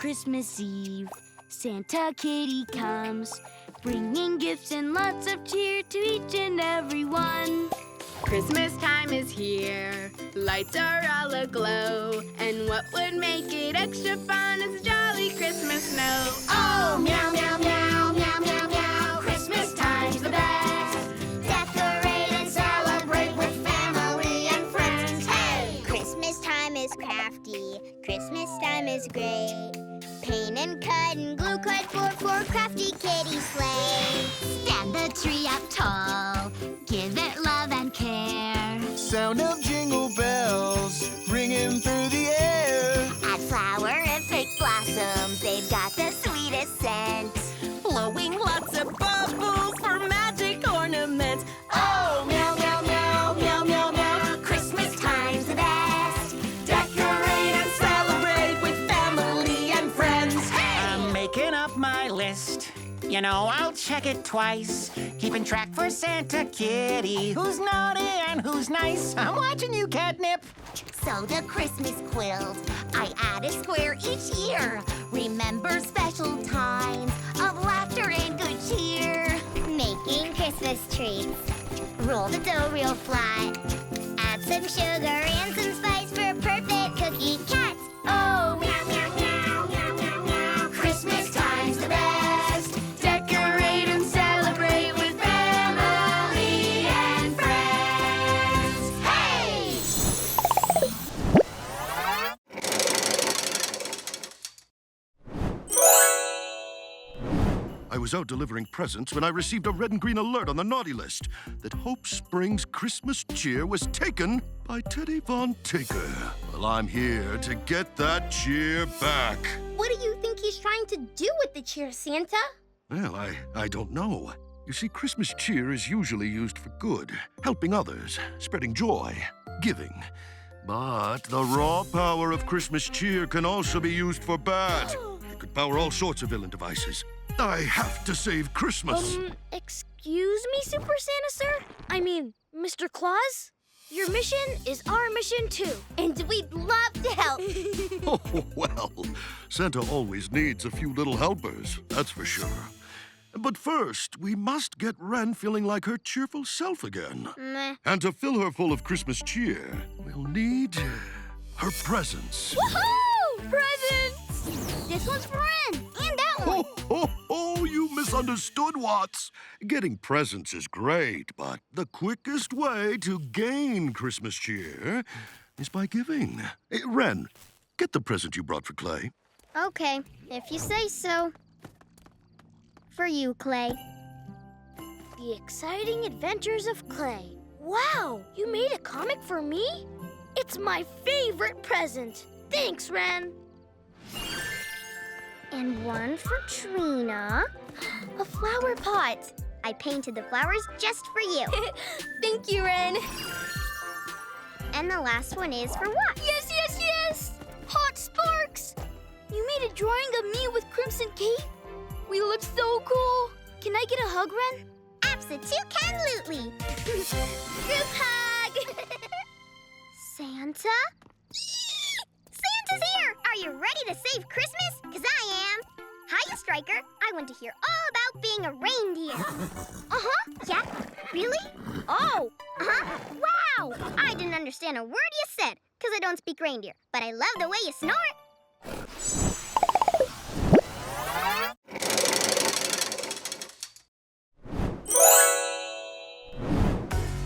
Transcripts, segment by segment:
Christmas Eve, Santa Kitty comes, bringing gifts and lots of cheer to each and every one. Christmas time is here, lights are all aglow, and what would make it extra fun is a jolly Christmas snow. Oh, meow, meow, meow, meow, meow, meow, Christmas time's the best. Decorate and celebrate with family and friends. Hey! Christmas time is crafty, Christmas time is great. Paint and cut and glue cut for crafty kitty sleigh. Stand the tree up tall, give it love and care. Sound of jingle bells ringing through the air. Add flowerific blossoms, they've got the sweetest scent. Blowing lots of bubbles for magic ornaments. Oh, meow, meow, meow, meow, meow, meow, Christmas time's the best. Decorate and celebrate with family and friends. Hey! I'm making up my list. You know, I'll check it twice. Keeping track for Santa Kitty. Who's naughty and who's nice? I'm watching you, Catnip. So the Christmas quilt, I add a square each year. Remember special times of laughter and good cheer. Making Christmas treats. Roll the dough real flat. Add some sugar and some spice for a perfect cookie cat. Oh, meow, meow, meow, meow, meow, meow. Christmas time's the best. Decorate and celebrate with family and friends. Hey! I was out delivering presents when I received a red and green alert on the naughty list that Hope Springs Christmas cheer was taken by Teddy Von Taker. Well, I'm here to get that cheer back. What do you think he's trying to do with the cheer, Santa? Well, I don't know. You see, Christmas cheer is usually used for good, helping others, spreading joy, giving. But the raw power of Christmas cheer can also be used for bad. It could power all sorts of villain devices. I have to save Christmas. Excuse me, Super Santa, sir? I mean, Mr. Claus? Your mission is our mission, too. And we'd love to help. Oh, well, Santa always needs a few little helpers, that's for sure. But first, we must get Wren feeling like her cheerful self again. Meh. And to fill her full of Christmas cheer, we'll need her presents. Woohoo! Presents! This one's for Wren, and that one. Oh, you misunderstood, Watts. Getting presents is great, but the quickest way to gain Christmas cheer is by giving. Hey, Wren, get the present you brought for Clay. Okay, if you say so. For you, Clay. The Exciting Adventures of Clay. Wow, you made a comic for me? It's my favorite present. Thanks, Wren. And one for Trina. A flower pot. I painted the flowers just for you. Thank you, Wren. And the last one is for what? Yes, yes, yes! Hot Sparks! You made a drawing of me with Crimson Cape? We look so cool. Can I get a hug, Wren? Abso-too-can-lutely. Group hug! Santa? Santa's here! Are you ready to save Christmas? 'Cause I am. Hiya, Striker. I want to hear all about being a reindeer. Uh-huh. Yeah? Really? Oh. Uh-huh. Wow! I didn't understand a word you said, 'cause I don't speak reindeer. But I love the way you snort.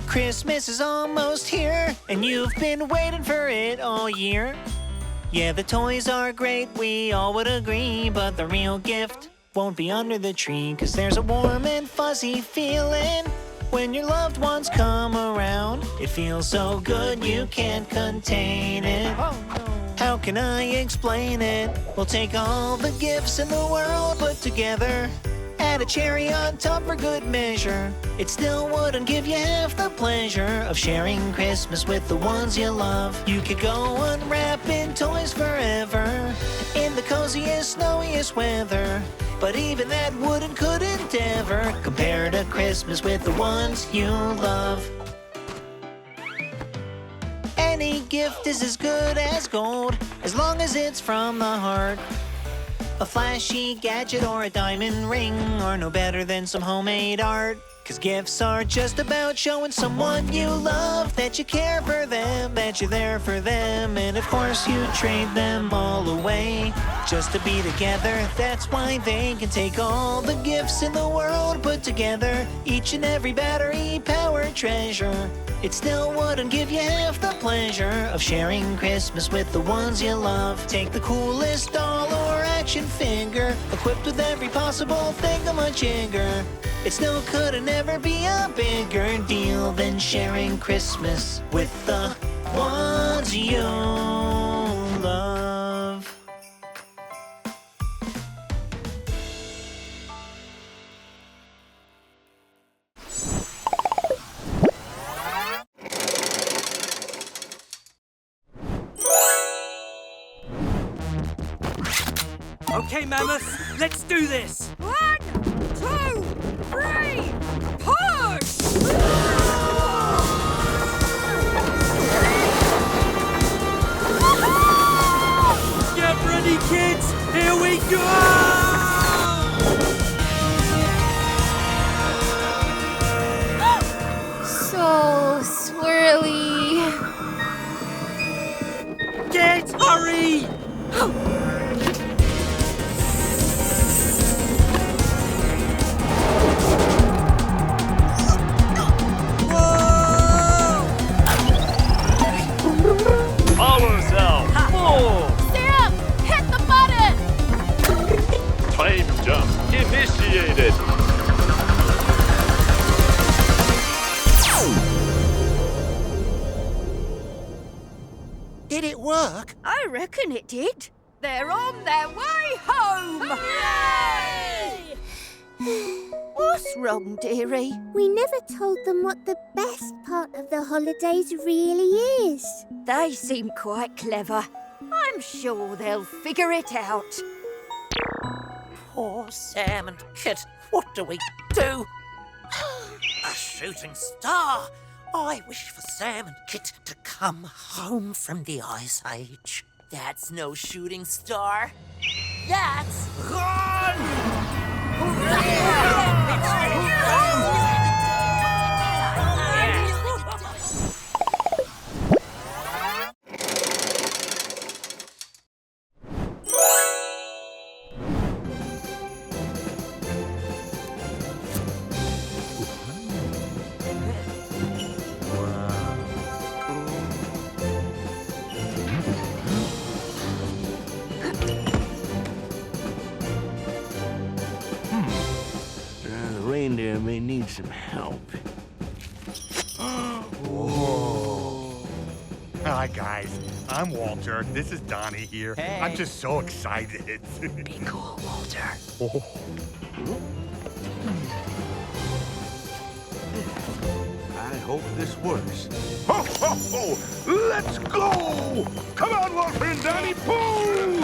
Christmas is almost here, and you've been waiting for it all year. Yeah, the toys are great, we all would agree, but the real gift won't be under the tree, 'cause there's a warm and fuzzy feeling when your loved ones come around. It feels so good you can't contain it. How can I explain it? We'll take all the gifts in the world put together, add a cherry on top for good measure. It still wouldn't give you half the pleasure of sharing Christmas with the ones you love. You could go unwrapping toys forever in the coziest, snowiest weather, but even that couldn't ever compare to Christmas with the ones you love. Any gift is as good as gold, as long as it's from the heart. A flashy gadget or a diamond ring are no better than some homemade art. 'Cause gifts are just about showing someone you love that you care for them, that you're there for them. And of course you trade them all away just to be together. That's why they can take all the gifts in the world put together, each and every battery-powered treasure. It still wouldn't give you half the pleasure of sharing Christmas with the ones you love. Take the coolest doll or action figure, equipped with every possible thingamajigger. It still could never be a bigger deal than sharing Christmas with the ones you love. Okay, Mammoth, let's do this. 1, 2, 3, push! Get ready, kids. Here we go! So swirly. Kids, hurry! Power cell. Sam, hit the button! Time jump initiated. Did it work? I reckon it did. They're on their way home! Yay! What's wrong, dearie? We never told them what the best part of the holidays really is. They seem quite clever. I'm sure they'll figure it out. Poor Sam and Kit. What do we do? A shooting star. I wish for Sam and Kit to come home from the Ice Age. That's no shooting star. That's The reindeer may need some help. Hi, guys. I'm Walter. This is Donnie here. Hey. I'm just so excited. be cool, Walter. I hope this works. Ho, ho, ho! Let's go! Come on, Walter and Donnie, pull!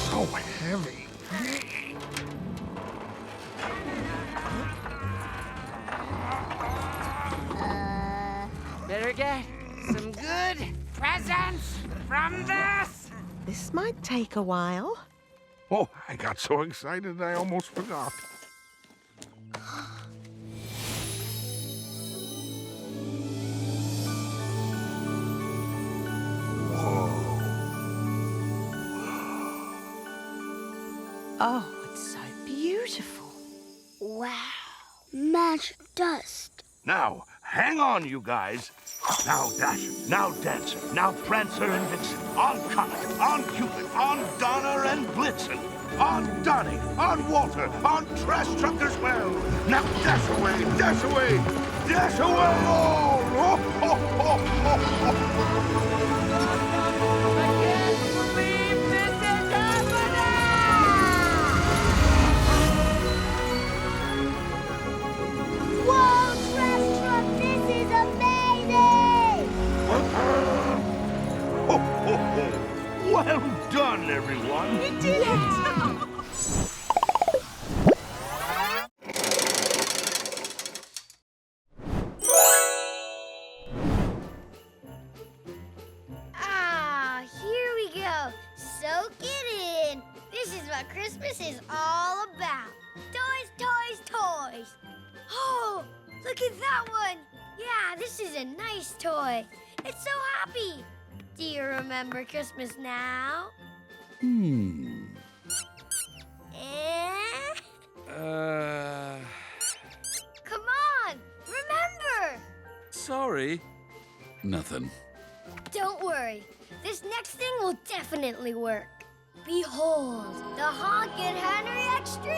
So heavy. Better get some good presents from this. This might take a while. Oh, I got so excited I almost forgot. Oh, it's so beautiful. Wow. Magic dust. Now, hang on, you guys. Now Dasher, now Dancer, now Prancer and Vixen. On Comet, on Cupid, on Donner and Blitzen. On Donnie, on Walter, on Trash Truck as well. Now dash away, dash away, dash away all! Oh, ho, ho, ho, ho. Whoa, Trash Truck, this is amazing! Ho, ho, ho. Well done, everyone. We did it! this is all about. Toys, toys, toys. Oh, look at that one. Yeah, this is a nice toy. It's so happy. Do you remember Christmas now? Eh? Come on, remember. Sorry. Nothing. Don't worry. This next thing will definitely work. Behold, the Honkin' Henry Extreme!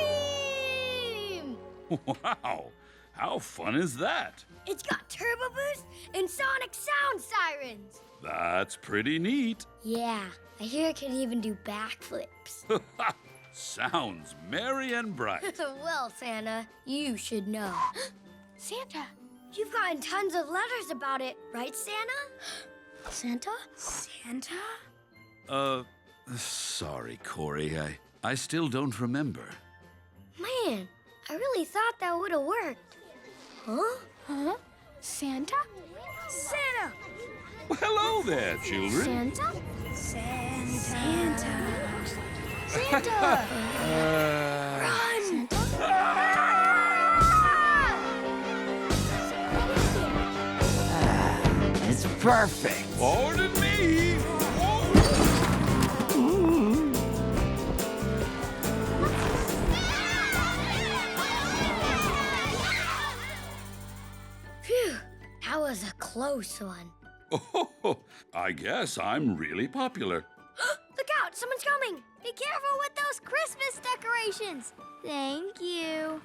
Wow. How fun is that? It's got turbo boost and sonic sound sirens. That's pretty neat. Yeah, I hear it can even do backflips. Sounds merry and bright. Well, Santa, you should know. Santa, you've gotten tons of letters about it, right, Santa? Santa? Santa? Sorry, Corey. I still don't remember. Man, I really thought that would have worked. Huh? Huh? Santa? Santa! Well, hello there, children. Santa? Santa. Santa! Run! It's perfect. Pardon me. Phew, that was a close one. Oh, I guess I'm really popular. Look out, someone's coming. Be careful with those Christmas decorations. Thank you.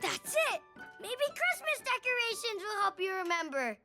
That's it. Maybe Christmas decorations will help you remember.